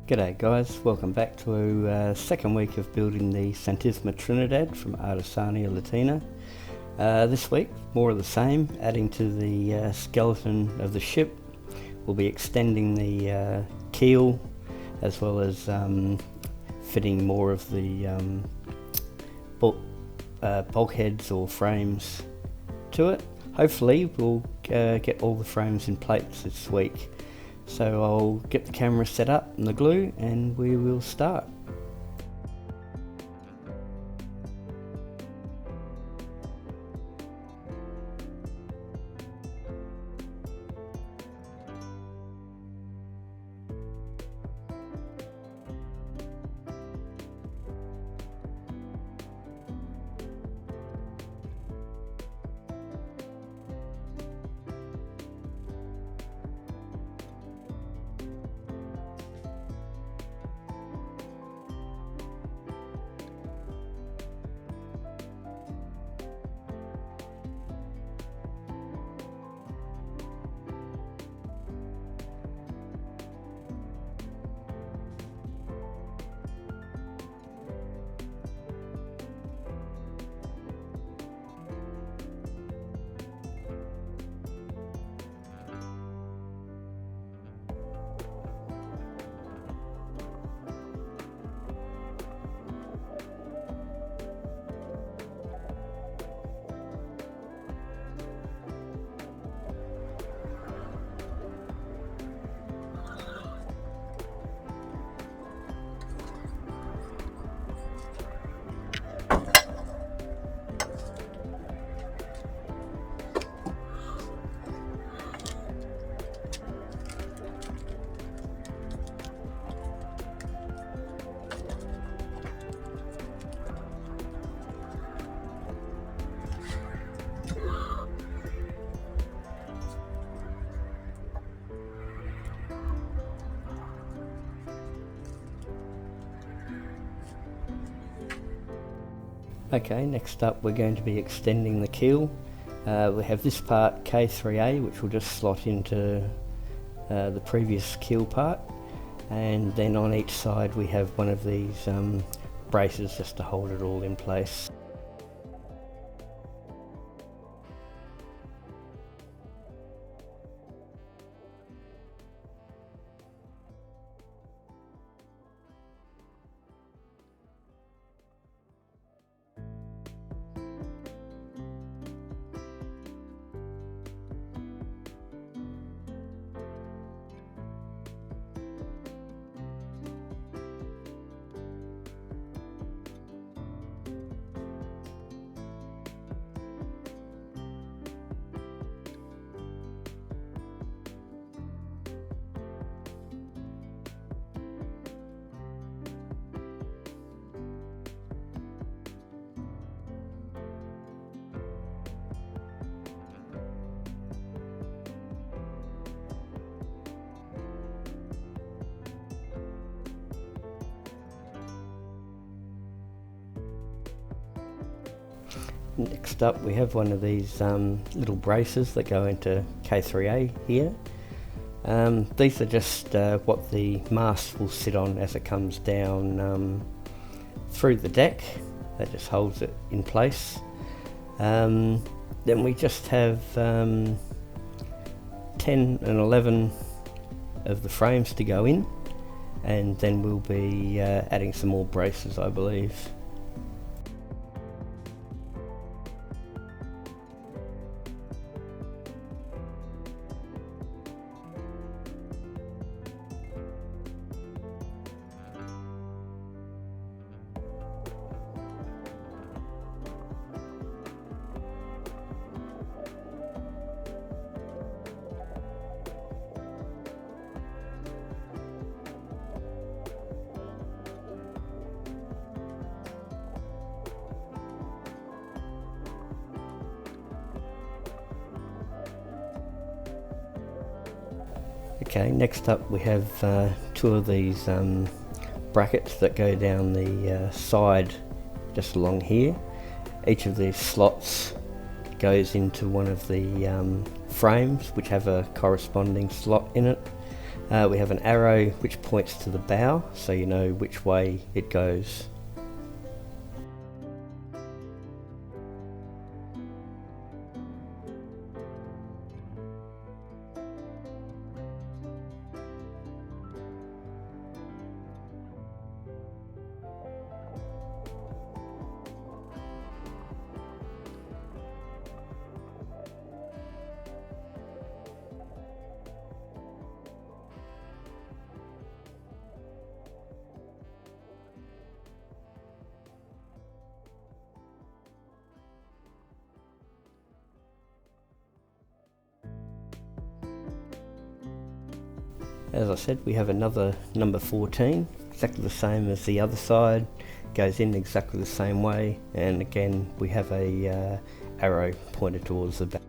G'day guys, welcome back to second week of building the Santisima Trinidad from Artesania, Latina. This week, more of the same, adding to the skeleton of the ship. We'll be extending the keel as well as fitting more of the bulkheads or frames to it. Hopefully we'll get all the frames in place this week. So I'll get the camera set up and the glue and we will start. Okay, next up we're going to be extending the keel. We have this part K3A, which will just slot into the previous keel part, and then on each side we have one of these braces just to hold it all in place. Next up we have one of these little braces that go into K3A here. These are just what the mast will sit on as it comes down through the deck. That just holds it in place. Then we just have 10 and 11 of the frames to go in, and then we'll be adding some more braces, I believe. Okay, next up we have two of these brackets that go down the side just along here. Each of these slots goes into one of the frames which have a corresponding slot in it. We have an arrow which points to the bow, so you know which way it goes. As I said, we have another number 14, exactly the same as the other side, goes in exactly the same way, and again we have a arrow pointed towards the back.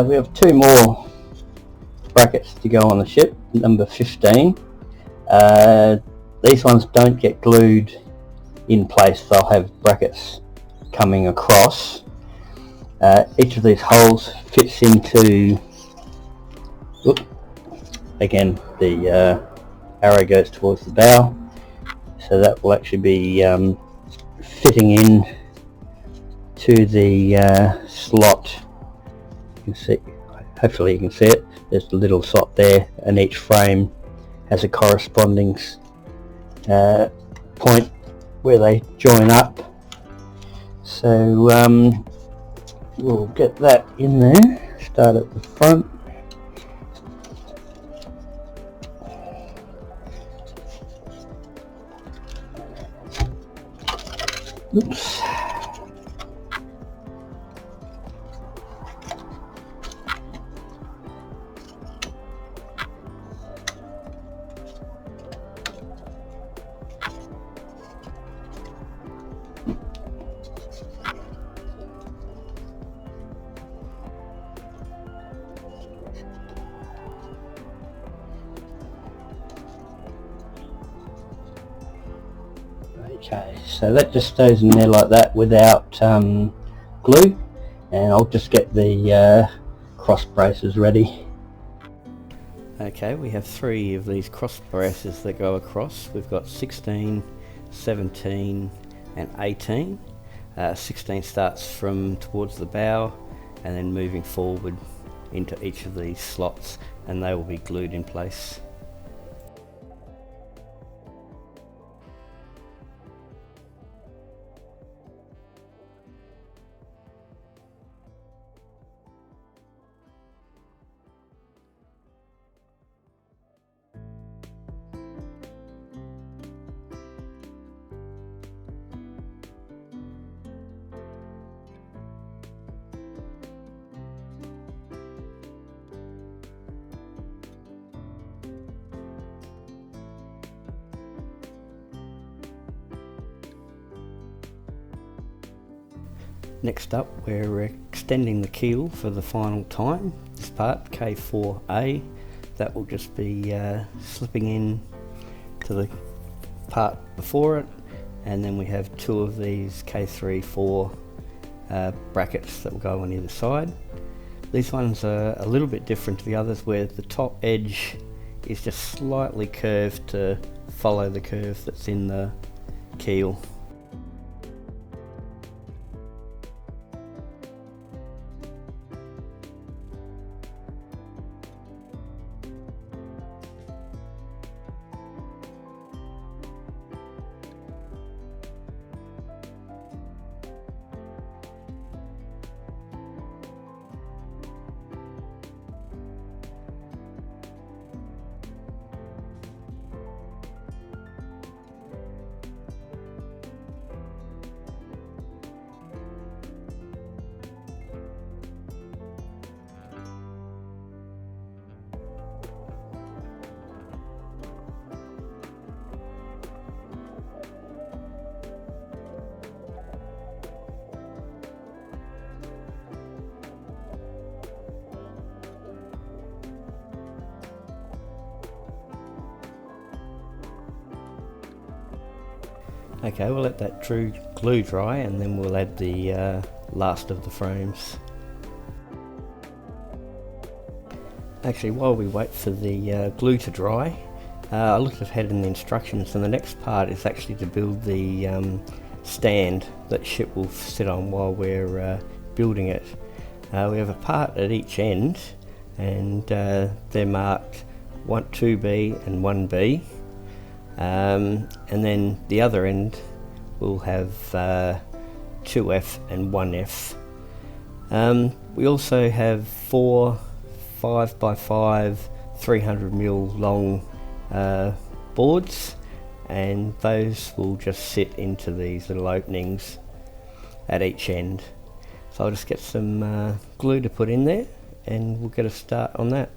We have two more brackets to go on the ship, number 15. These ones don't get glued in place, they'll have brackets coming across. Each of these holes fits into, again the arrow goes towards the bow, so that will actually be fitting in to the slot. You can see, hopefully you can see it, there's a little slot there, and each frame has a corresponding point where they join up. So we'll get that in there, start at the front. Oops. Okay, so that just stays in there like that without glue, and I'll just get the cross braces ready. Okay, we have 3 of these cross braces that go across. We've got 16, 17 and 18. 16 starts from towards the bow and then moving forward into each of these slots, and they will be glued in place. Next up, we're extending the keel for the final time. This part, K4A, that will just be slipping in to the part before it, and then we have 2 of these K3-4 brackets that will go on either side. These ones are a little bit different to the others, where the top edge is just slightly curved to follow the curve that's in the keel. Okay, we'll let that glue dry and then we'll add the last of the frames. Actually, while we wait for the glue to dry, I looked ahead in the instructions, and the next part is actually to build the stand that ship will sit on while we're building it. We have a part at each end, and they're marked 2B and 1B, and then the other end will have 2F and 1F. We also have 4 5x5 300mm long boards, and those will just sit into these little openings at each end. So I'll just get some glue to put in there and we'll get a start on that.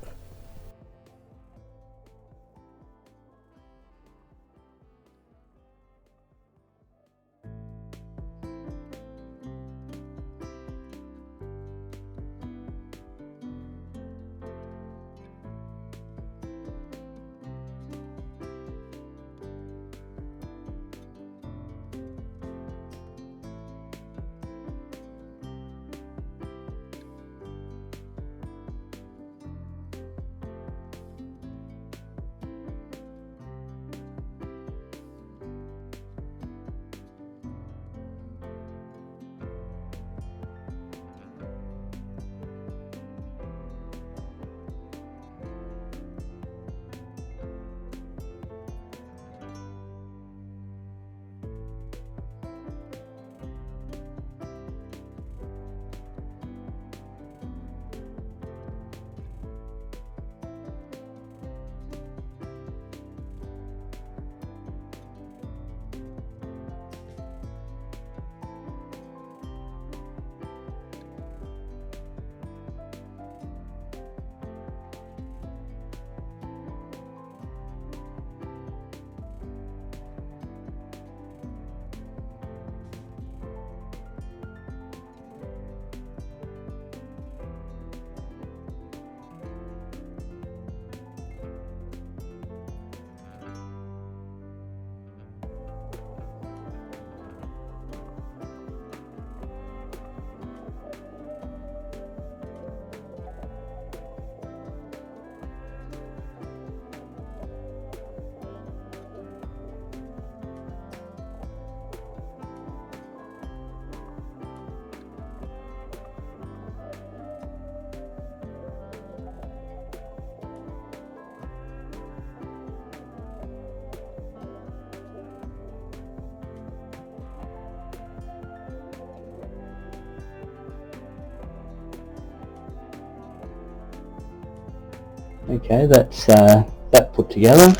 Okay, that's that put together.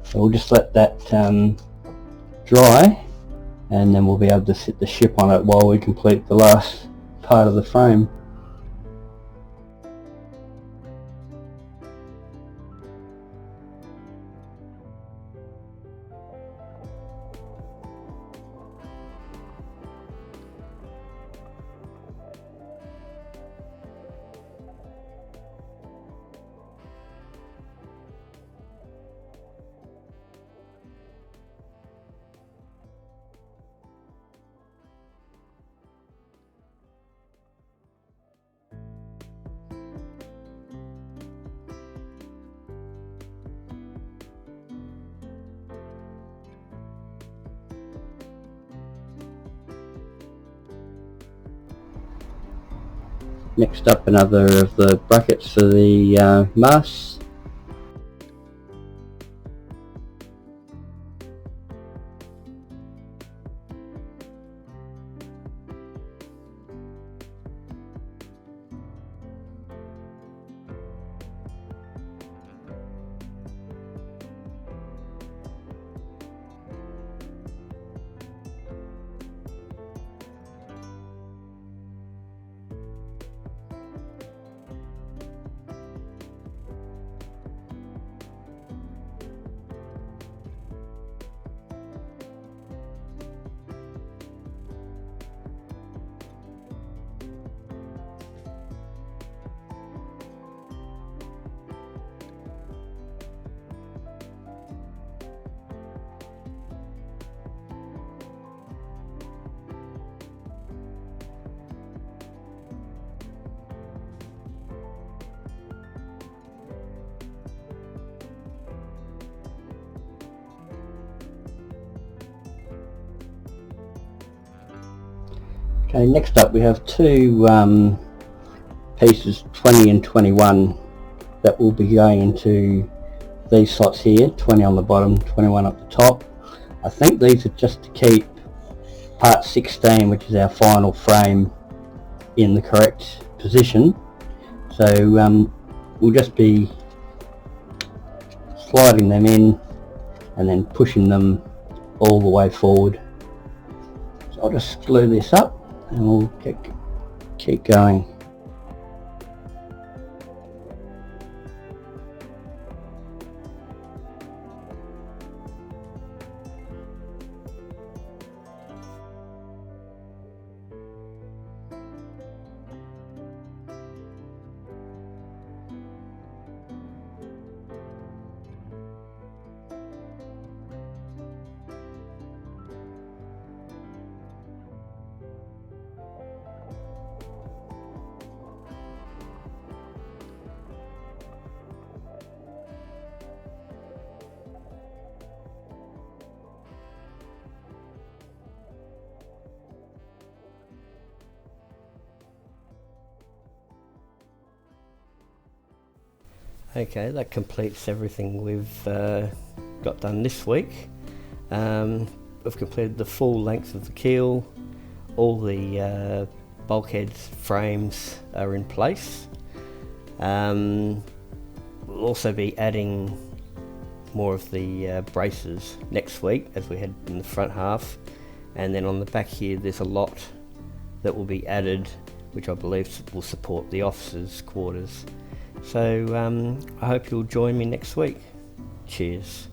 So we'll just let that dry, and then we'll be able to sit the ship on it while we complete the last part of the frame. Next up, another of the brackets for the masts. Okay, next up we have two pieces 20 and 21 that will be going into these slots here, 20 on the bottom, 21 up the top. I think these are just to keep part 16, which is our final frame, in the correct position. So we'll just be sliding them in and then pushing them all the way forward. So I'll just glue this up and we'll keep going. Okay, that completes everything we've got done this week. We've completed the full length of the keel. All the bulkheads, frames are in place. We'll also be adding more of the braces next week as we head in the front half, and then on the back here there's a lot that will be added which I believe will support the officers' quarters. So I hope you'll join me next week. Cheers.